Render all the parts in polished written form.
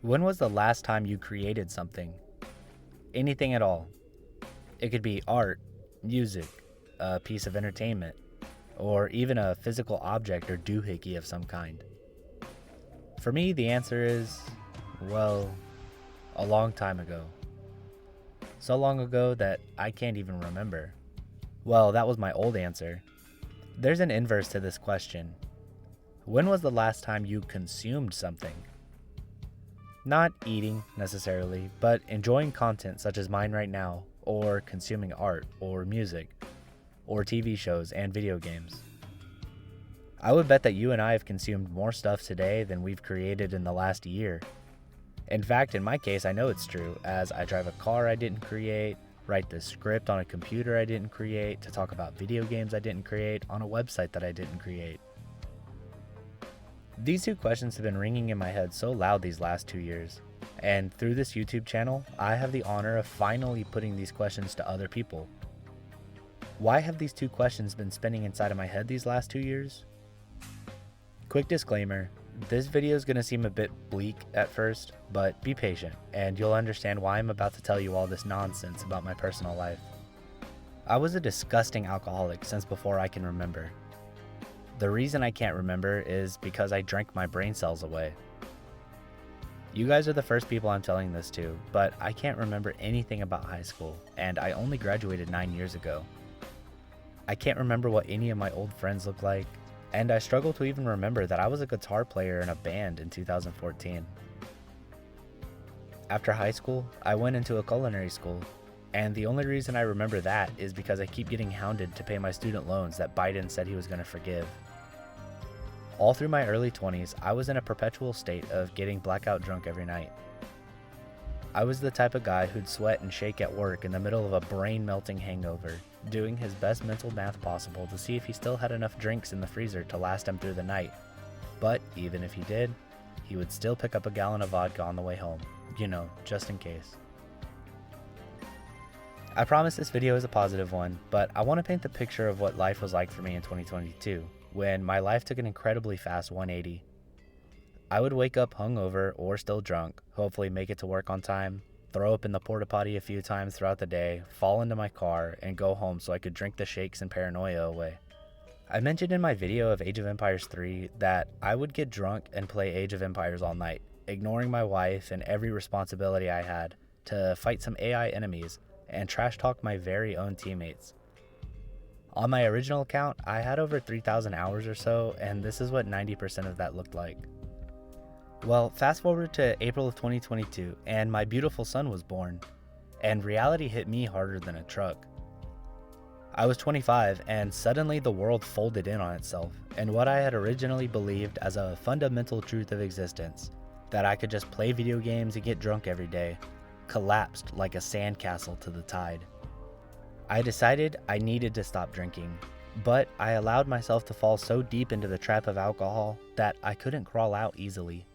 When was the last time you created something? Anything at all. It could be art, music, a piece of entertainment, or even a physical object or doohickey of some kind. For me, the answer is, well, a long time ago. So long ago that I can't even remember. Well, that was my old answer. There's an inverse to this question. When was the last time you consumed something? Not eating necessarily, but enjoying content such as mine right now, or consuming art, or music, or TV shows and video games. I would bet that you and I have consumed more stuff today than we've created in the last year. In fact, in my case, I know it's true, as I drive a car I didn't create, write this script on a computer I didn't create, to talk about video games I didn't create on a website that I didn't create. These two questions have been ringing in my head so loud these last 2 years, and through this YouTube channel, I have the honor of finally putting these questions to other people. Why have these two questions been spinning inside of my head these last 2 years? Quick disclaimer, this video is going to seem a bit bleak at first, but be patient, and you'll understand why I'm about to tell you all this nonsense about my personal life. I was a disgusting alcoholic since before I can remember. The reason I can't remember is because I drank my brain cells away. You guys are the first people I'm telling this to, but I can't remember anything about high school, and I only graduated 9 years ago. I can't remember what any of my old friends look like, and I struggle to even remember that I was a guitar player in a band in 2014. After high school, I went into a culinary school, and the only reason I remember that is because I keep getting hounded to pay my student loans that Biden said he was going to forgive. All through my early 20s, I was in a perpetual state of getting blackout drunk every night. I was the type of guy who'd sweat and shake at work in the middle of a brain-melting hangover, doing his best mental math possible to see if he still had enough drinks in the freezer to last him through the night. But even if he did, he would still pick up a gallon of vodka on the way home, just in case. I promise this video is a positive one, but I want to paint the picture of what life was like for me in 2022, when my life took an incredibly fast 180. I would wake up hungover or still drunk, hopefully make it to work on time, throw up in the porta potty a few times throughout the day, fall into my car, and go home so I could drink the shakes and paranoia away. I mentioned in my video of Age of Empires 3 that I would get drunk and play Age of Empires all night, ignoring my wife and every responsibility I had, to fight some AI enemies and trash talk my very own teammates. On my original account, I had over 3,000 hours or so, and this is what 90% of that looked like. Well, fast forward to April of 2022, and my beautiful son was born, and reality hit me harder than a truck. I was 25, and suddenly the world folded in on itself, and what I had originally believed as a fundamental truth of existence, that I could just play video games and get drunk every day, collapsed like a sandcastle to the tide. I decided I needed to stop drinking, but I allowed myself to fall so deep into the trap of alcohol that I couldn't crawl out easily.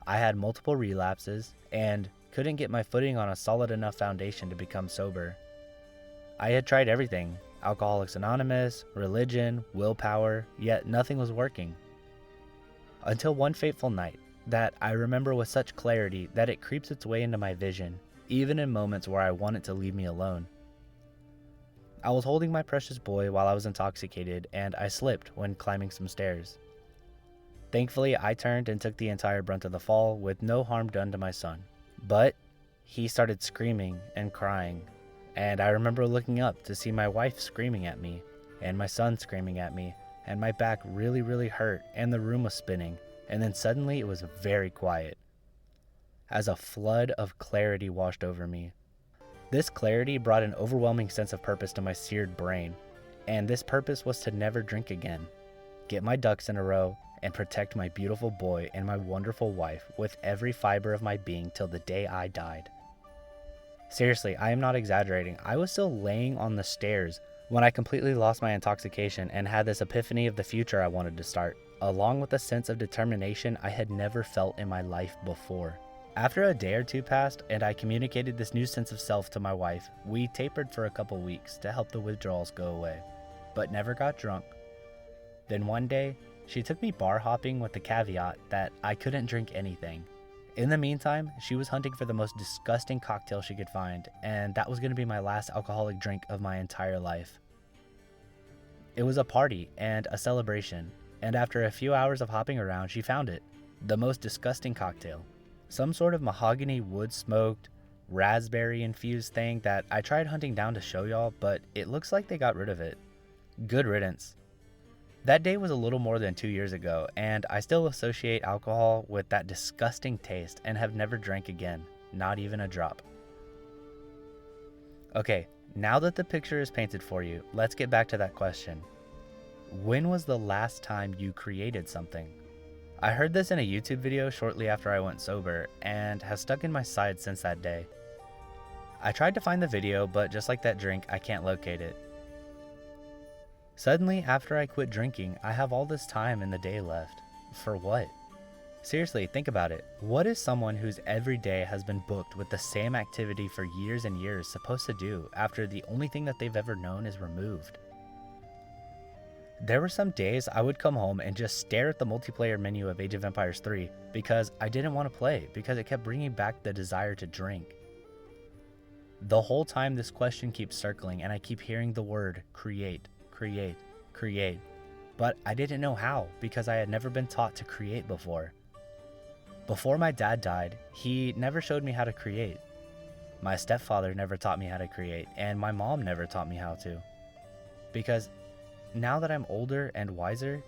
I had multiple relapses and couldn't get my footing on a solid enough foundation to become sober. I had tried everything, Alcoholics Anonymous, religion, willpower, yet nothing was working. Until one fateful night that I remember with such clarity that it creeps its way into my vision, even in moments where I want it to leave me alone. I was holding my precious boy while I was intoxicated, and I slipped when climbing some stairs. Thankfully, I turned and took the entire brunt of the fall with no harm done to my son. But he started screaming and crying, and I remember looking up to see my wife screaming at me, and my son screaming at me, and my back really hurt, and the room was spinning, and then suddenly it was very quiet, as a flood of clarity washed over me. This clarity brought an overwhelming sense of purpose to my seared brain, and this purpose was to never drink again, get my ducks in a row, and protect my beautiful boy and my wonderful wife with every fiber of my being till the day I died. Seriously, I am not exaggerating. I was still laying on the stairs when I completely lost my intoxication and had this epiphany of the future I wanted to start, along with a sense of determination I had never felt in my life before. After a day or two passed and I communicated this new sense of self to my wife, we tapered for a couple weeks to help the withdrawals go away, but never got drunk. Then one day, she took me bar hopping with the caveat that I couldn't drink anything, In the meantime, she was hunting for the most disgusting cocktail she could find, and that was going to be my last alcoholic drink of my entire life. It was a party and a celebration, and after a few hours of hopping around, she found it. The most disgusting cocktail. Some sort of mahogany wood smoked, raspberry infused thing that I tried hunting down to show y'all, but it looks like they got rid of it. Good riddance. That day was a little more than 2 years ago, and I still associate alcohol with that disgusting taste and have never drank again, not even a drop. Okay, now that the picture is painted for you, let's get back to that question. When was the last time you created something? I heard this in a YouTube video shortly after I went sober and has stuck in my side since that day. I tried to find the video, but just like that drink, I can't locate it. Suddenly, after I quit drinking, I have all this time in the day left. For what? Seriously, think about it. What is someone whose every day has been booked with the same activity for years and years supposed to do after the only thing that they've ever known is removed? There were some days I would come home and just stare at the multiplayer menu of Age of Empires 3 because I didn't want to play because it kept bringing back the desire to drink. The whole time this question keeps circling and I keep hearing the word create, create, create, but I didn't know how because I had never been taught to create before. Before my dad died, he never showed me how to create. My stepfather never taught me how to create, and my mom never taught me how to. Because now that I'm older and wiser,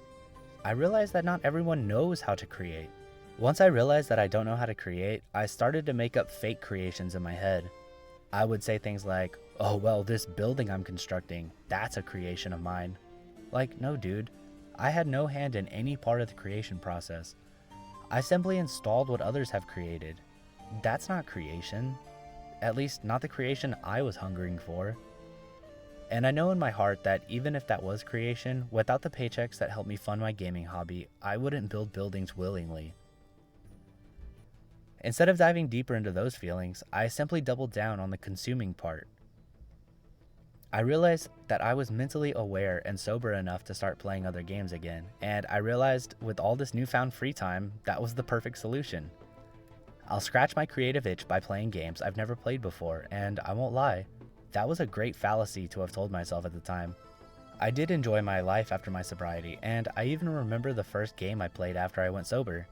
I realize that not everyone knows how to create. Once I realized that I don't know how to create, I started to make up fake creations in my head. I would say things like, oh well, this building I'm constructing, that's a creation of mine. Like, no dude, I had no hand in any part of the creation process. I simply installed what others have created. That's not creation. At least not the creation I was hungering for. And I know in my heart that even if that was creation, without the paychecks that helped me fund my gaming hobby, I wouldn't build buildings willingly. Instead of diving deeper into those feelings, I simply doubled down on the consuming part. I realized that I was mentally aware and sober enough to start playing other games again, and I realized with all this newfound free time, that was the perfect solution. I'll scratch my creative itch by playing games I've never played before, and I won't lie, that was a great fallacy to have told myself at the time. I did enjoy my life after my sobriety, and I even remember the first game I played after I went sober.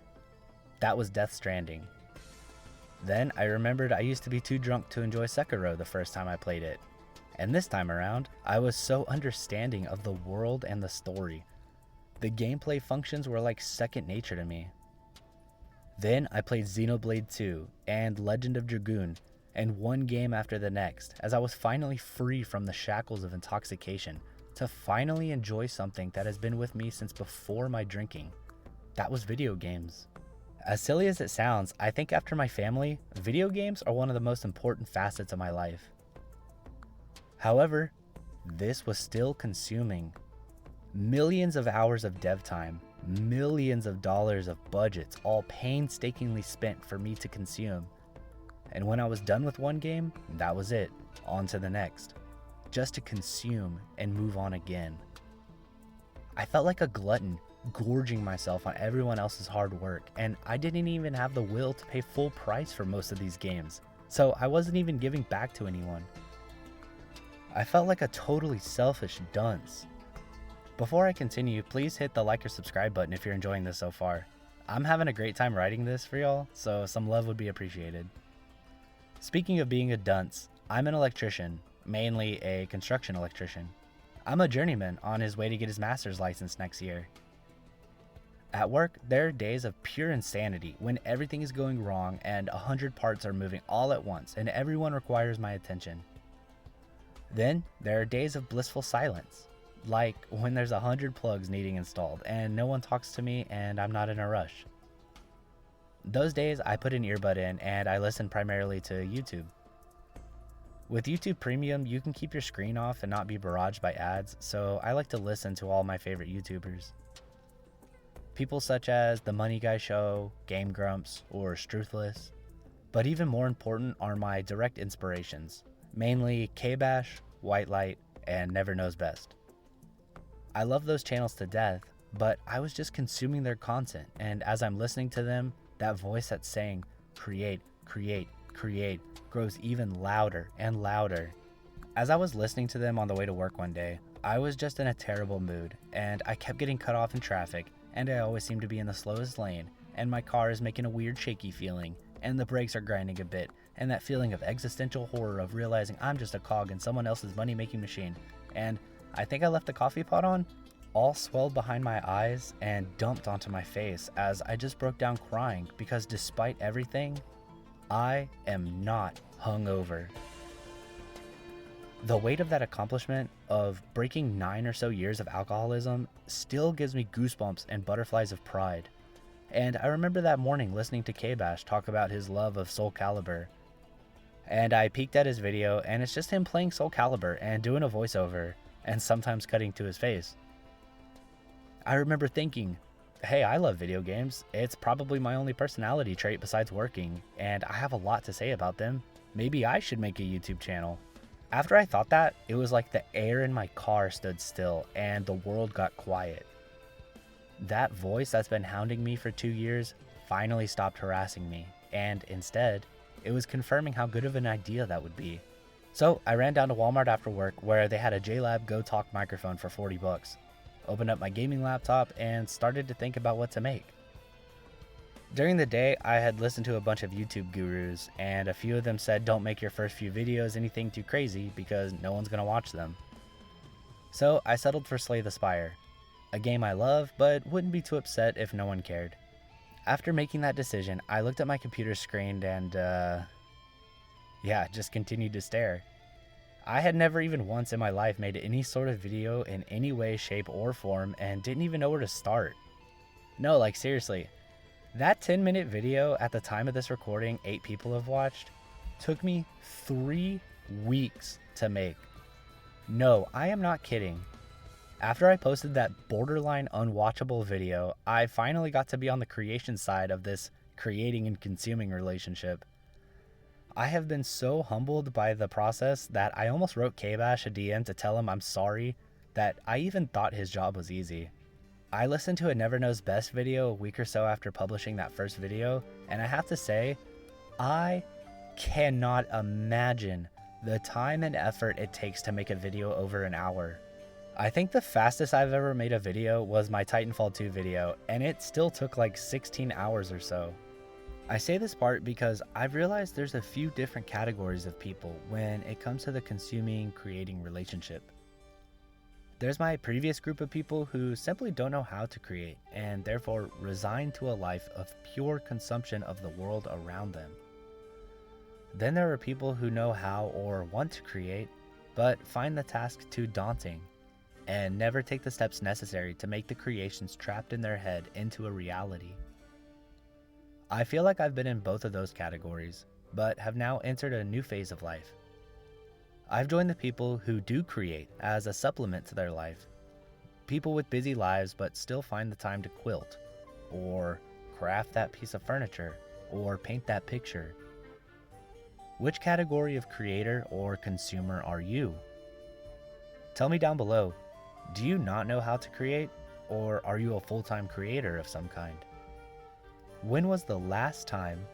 That was Death Stranding. Then I remembered I used to be too drunk to enjoy Sekiro the first time I played it. And this time around, I was so understanding of the world and the story. The gameplay functions were like second nature to me. Then I played Xenoblade 2 and Legend of Dragoon, and one game after the next, as I was finally free from the shackles of intoxication to finally enjoy something that has been with me since before my drinking. That was video games. As silly as it sounds, I think after my family, video games are one of the most important facets of my life. However, this was still consuming. Millions of hours of dev time, millions of dollars of budgets, all painstakingly spent for me to consume. And when I was done with one game, that was it, on to the next. Just to consume and move on again. I felt like a glutton, gorging myself on everyone else's hard work, and I didn't even have the will to pay full price for most of these games, so I wasn't even giving back to anyone. I felt like a totally selfish dunce. Before I continue, please hit the like or subscribe button if you're enjoying this so far. I'm having a great time writing this for y'all, so some love would be appreciated. Speaking of being a dunce, I'm an electrician, mainly a construction electrician. I'm a journeyman on his way to get his master's license next year. At work, there are days of pure insanity when everything is going wrong and 100 parts are moving all at once and everyone requires my attention. Then, there are days of blissful silence, like when there's 100 plugs needing installed and no one talks to me and I'm not in a rush. Those days, I put an earbud in and I listen primarily to YouTube. With YouTube Premium, you can keep your screen off and not be barraged by ads, so I like to listen to all my favorite YouTubers. People such as The Money Guy Show, Game Grumps, or Struthless. But even more important are my direct inspirations, mainly K-Bash, White Light, and Never Knows Best. I love those channels to death, but I was just consuming their content, and as I'm listening to them, that voice that's saying, create, create, create grows even louder and louder. As I was listening to them on the way to work one day, I was just in a terrible mood, and I kept getting cut off in traffic, and I always seem to be in the slowest lane, and my car is making a weird shaky feeling, and the brakes are grinding a bit, and that feeling of existential horror of realizing I'm just a cog in someone else's money-making machine, and I think I left the coffee pot on, all swelled behind my eyes and dumped onto my face as I just broke down crying because despite everything, I am not hungover. The weight of that accomplishment of breaking 9 or so years of alcoholism still gives me goosebumps and butterflies of pride. And I remember that morning listening to K-Bash talk about his love of Soul Calibur. And I peeked at his video and it's just him playing Soul Calibur and doing a voiceover and sometimes cutting to his face. I remember thinking, hey, I love video games. It's probably my only personality trait besides working, and I have a lot to say about them. Maybe I should make a YouTube channel. After I thought that, it was like the air in my car stood still and the world got quiet. That voice that's been hounding me for 2 years finally stopped harassing me, and instead, it was confirming how good of an idea that would be. So I ran down to Walmart after work where they had a JLab Go Talk microphone for $40. Opened up my gaming laptop and started to think about what to make. During the day, I had listened to a bunch of YouTube gurus, and a few of them said don't make your first few videos anything too crazy because no one's gonna watch them. So I settled for Slay the Spire, a game I love but wouldn't be too upset if no one cared. After making that decision, I looked at my computer screen and just continued to stare. I had never even once in my life made any sort of video in any way, shape, or form and didn't even know where to start. No, like seriously. That 10-minute video at the time of this recording 8 people have watched took me 3 weeks to make. No, I am not kidding. After I posted that borderline unwatchable video, I finally got to be on the creation side of this creating and consuming relationship. I have been so humbled by the process that I almost wrote K-Bash a DM to tell him I'm sorry that I even thought his job was easy. I listened to a Never Knows Best video a week or so after publishing that first video, and I have to say, I cannot imagine the time and effort it takes to make a video over an hour. I think the fastest I've ever made a video was my Titanfall 2 video, and it still took like 16 hours or so. I say this part because I've realized there's a few different categories of people when it comes to the consuming, creating relationship. There's my previous group of people who simply don't know how to create and therefore resign to a life of pure consumption of the world around them. Then there are people who know how or want to create, but find the task too daunting and never take the steps necessary to make the creations trapped in their head into a reality. I feel like I've been in both of those categories, but have now entered a new phase of life. I've joined the people who do create as a supplement to their life. People with busy lives but still find the time to quilt, or craft that piece of furniture, or paint that picture. Which category of creator or consumer are you? Tell me down below, do you not know how to create, or are you a full-time creator of some kind? When was the last time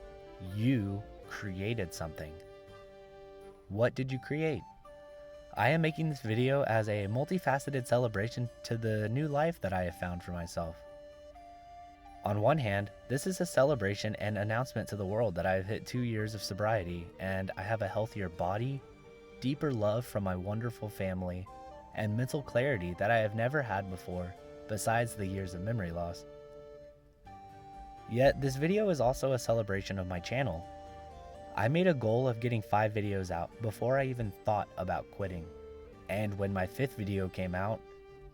you created something? What did you create? I am making this video as a multifaceted celebration to the new life that I have found for myself. On one hand, this is a celebration and announcement to the world that I have hit 2 years of sobriety and I have a healthier body, deeper love from my wonderful family, and mental clarity that I have never had before, besides the years of memory loss. Yet this video is also a celebration of my channel. I made a goal of getting 5 videos out before I even thought about quitting. And when my 5th video came out,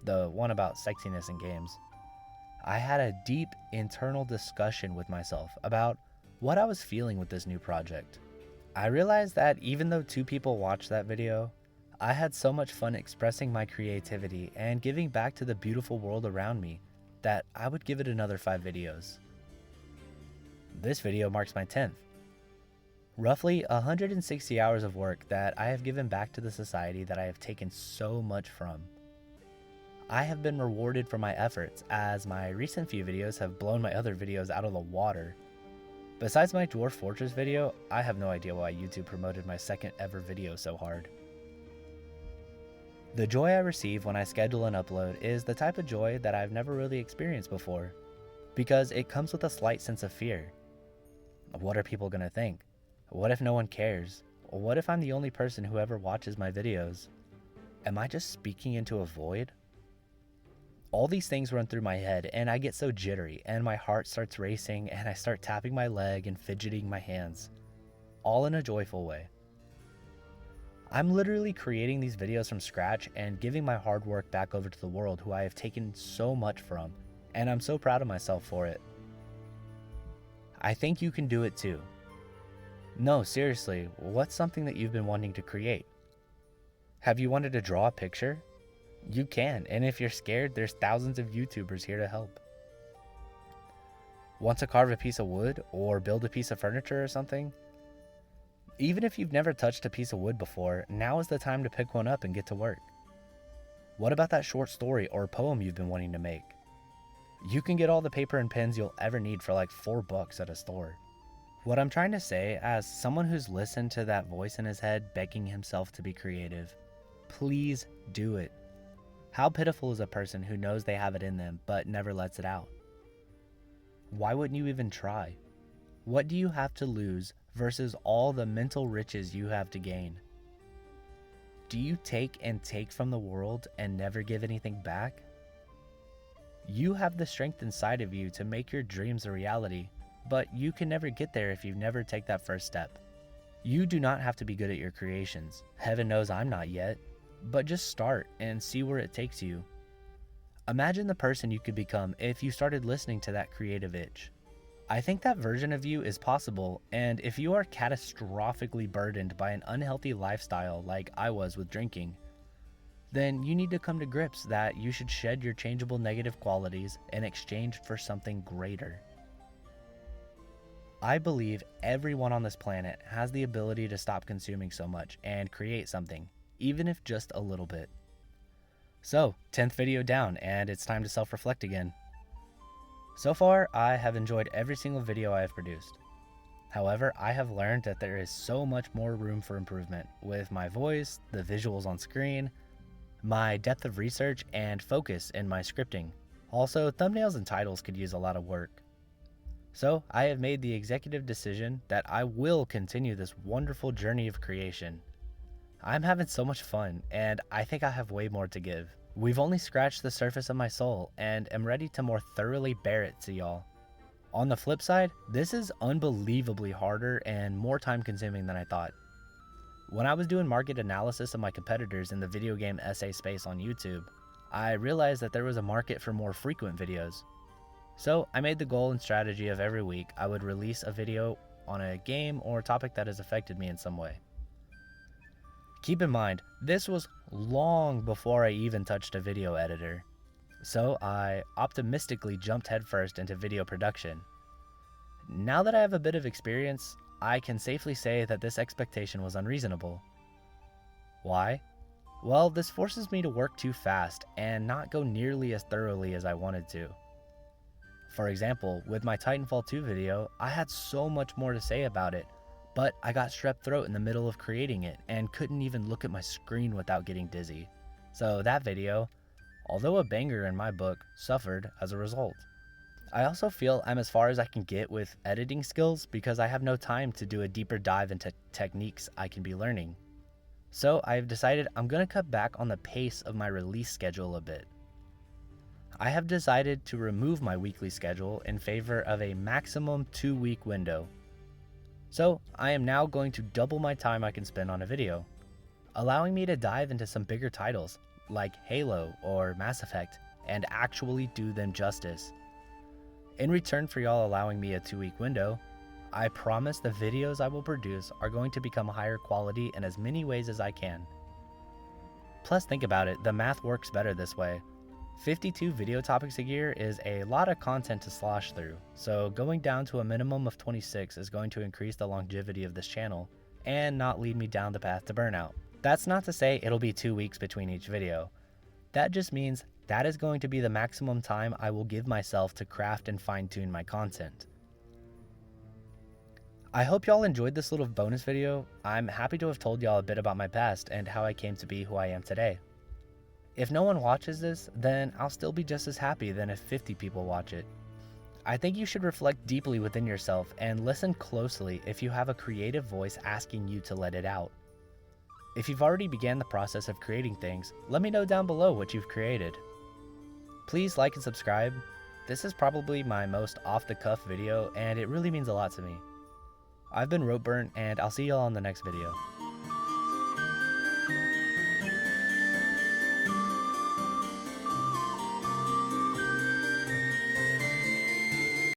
the one about sexiness in games, I had a deep internal discussion with myself about what I was feeling with this new project. I realized that even though 2 people watched that video, I had so much fun expressing my creativity and giving back to the beautiful world around me that I would give it another 5 videos. This video marks my 10th. Roughly 160 hours of work that I have given back to the society that I have taken so much from. I have been rewarded for my efforts as my recent few videos have blown my other videos out of the water. Besides my Dwarf Fortress video, I have no idea why YouTube promoted my second ever video so hard. The joy I receive when I schedule an upload is the type of joy that I've never really experienced before, because it comes with a slight sense of fear. What are people gonna think? What if no one cares? What if I'm the only person who ever watches my videos? Am I just speaking into a void? All these things run through my head and I get so jittery and my heart starts racing and I start tapping my leg and fidgeting my hands, all in a joyful way. I'm literally creating these videos from scratch and giving my hard work back over to the world who I have taken so much from, and I'm so proud of myself for it. I think you can do it too. No, seriously, what's something that you've been wanting to create? Have you wanted to draw a picture? You can, and if you're scared, there's thousands of YouTubers here to help. Want to carve a piece of wood or build a piece of furniture or something? Even if you've never touched a piece of wood before, now is the time to pick one up and get to work. What about that short story or poem you've been wanting to make? You can get all the paper and pens you'll ever need for like $4 at a store. What I'm trying to say, as someone who's listened to that voice in his head begging himself to be creative, please do it. How pitiful is a person who knows they have it in them but never lets it out? Why wouldn't you even try? What do you have to lose versus all the mental riches you have to gain? Do you take and take from the world and never give anything back? You have the strength inside of you to make your dreams a reality, but you can never get there if you never take that first step. You do not have to be good at your creations. Heaven knows I'm not yet. But just start and see where it takes you. Imagine the person you could become if you started listening to that creative itch. I think that version of you is possible, and if you are catastrophically burdened by an unhealthy lifestyle like I was with drinking, then you need to come to grips that you should shed your changeable negative qualities in exchange for something greater. I believe everyone on this planet has the ability to stop consuming so much and create something, even if just a little bit. So, 10th video down, and it's time to self-reflect again. So far, I have enjoyed every single video I have produced. However, I have learned that there is so much more room for improvement with my voice, the visuals on screen, my depth of research, and focus in my scripting. Also, thumbnails and titles could use a lot of work. So, I have made the executive decision that I will continue this wonderful journey of creation. I'm having so much fun, and I think I have way more to give. We've only scratched the surface of my soul, and am ready to more thoroughly bear it to y'all. On the flip side, this is unbelievably harder and more time consuming than I thought. When I was doing market analysis of my competitors in the video game essay space on YouTube, I realized that there was a market for more frequent videos. So I made the goal and strategy of every week I would release a video on a game or topic that has affected me in some way. Keep in mind, this was long before I even touched a video editor, so I optimistically jumped headfirst into video production. Now that I have a bit of experience, I can safely say that this expectation was unreasonable. Why? Well, this forces me to work too fast and not go nearly as thoroughly as I wanted to. For example, with my Titanfall 2 video, I had so much more to say about it, but I got strep throat in the middle of creating it and couldn't even look at my screen without getting dizzy. So that video, although a banger in my book, suffered as a result. I also feel I'm as far as I can get with editing skills because I have no time to do a deeper dive into techniques I can be learning. So I've decided I'm going to cut back on the pace of my release schedule a bit. I have decided to remove my weekly schedule in favor of a maximum 2-week window. So I am now going to double my time I can spend on a video, allowing me to dive into some bigger titles like Halo or Mass Effect and actually do them justice. In return for y'all allowing me a 2-week window, I promise the videos I will produce are going to become higher quality in as many ways as I can. Plus, think about it, the math works better this way. 52 video topics a year is a lot of content to slosh through, so going down to a minimum of 26 is going to increase the longevity of this channel and not lead me down the path to burnout. That's not to say it'll be 2 weeks between each video. That just means that is going to be the maximum time I will give myself to craft and fine-tune my content. I hope y'all enjoyed this little bonus video. I'm happy to have told y'all a bit about my past and how I came to be who I am today. If no one watches this, then I'll still be just as happy than if 50 people watch it. I think you should reflect deeply within yourself and listen closely if you have a creative voice asking you to let it out. If you've already began the process of creating things, let me know down below what you've created. Please like and subscribe. This is probably my most off-the-cuff video and it really means a lot to me. I've been Ropeburnt and I'll see y'all in the next video.